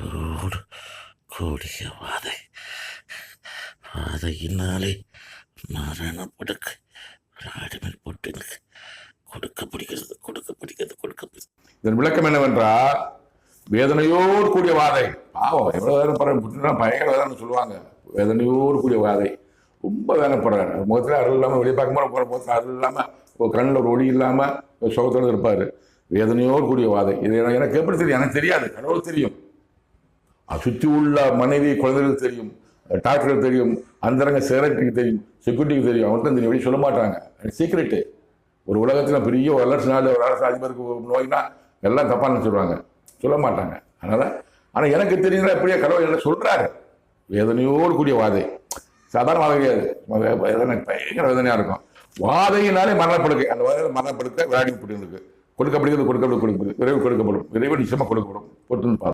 ஓடு கூடிய வாதை வாதையினாலே மரணப்படுக்கு அடிமையில் போட்டு கொடுக்க பிடிக்கிறது இதன் விளக்கம் என்னவென்றால், வேதனையோடு கூடிய வாதை. பாவம் எவ்வளவு வேதனைப்படுற பயங்கர வேதனை சொல்லுவாங்க. வேதனையோடு கூடிய வாதை, ரொம்ப வேதனைப்படுறாரு. முகத்தில் அருள் இல்லாமல், வெளியே பார்க்கும்போது முகத்தில் அருள் இல்லாமல், ஒரு கண்ணில் ஒரு ஒளி இல்லாமல் சுகத்தோடு இருப்பார். வேதனையோடு கூடிய வாதை. இது எனக்கு எப்படி தெரியும்? எனக்கு தெரியாது, கடவுள் தெரியும். சுற்றி உள்ள மனைவி குழந்தைகளுக்கு தெரியும், டாக்டருக்கு தெரியும், அந்தரங்க செக்ரட்டரிக்கு தெரியும், செக்யூரிட்டிக்கு தெரியும். அவன்கிட்ட தெரியும், வெளியே சொல்ல மாட்டாங்க. சீக்கிரட்டு. ஒரு உலகத்தில் பெரிய வளர்ச்சி நாள் ஒரு அரசு அதிபருக்கு நோய்னா எல்லாம் தப்பாக நினச்சிடுவாங்க, சொல்ல மாட்டாங்க. ஆனால் எனக்கு தெரியுதுன்னா எப்படியா கடவுள் என்ன சொல்கிறாரு. வேதனையோடு கூடிய வாதை, சாதாரண வாதை கிடையாது. வேதனை பயங்கர வேதனையாக இருக்கும். வாதையினாலே மரணப்படுக்கை, அந்த வாதையில் மரணப்படுக்க விளையாடி போட்டு கொடுக்கப்படுகிறது, விரைவு கொடுக்கப்படும், விரைவு நிச்சயமாக கொடுக்கப்படும். போட்டு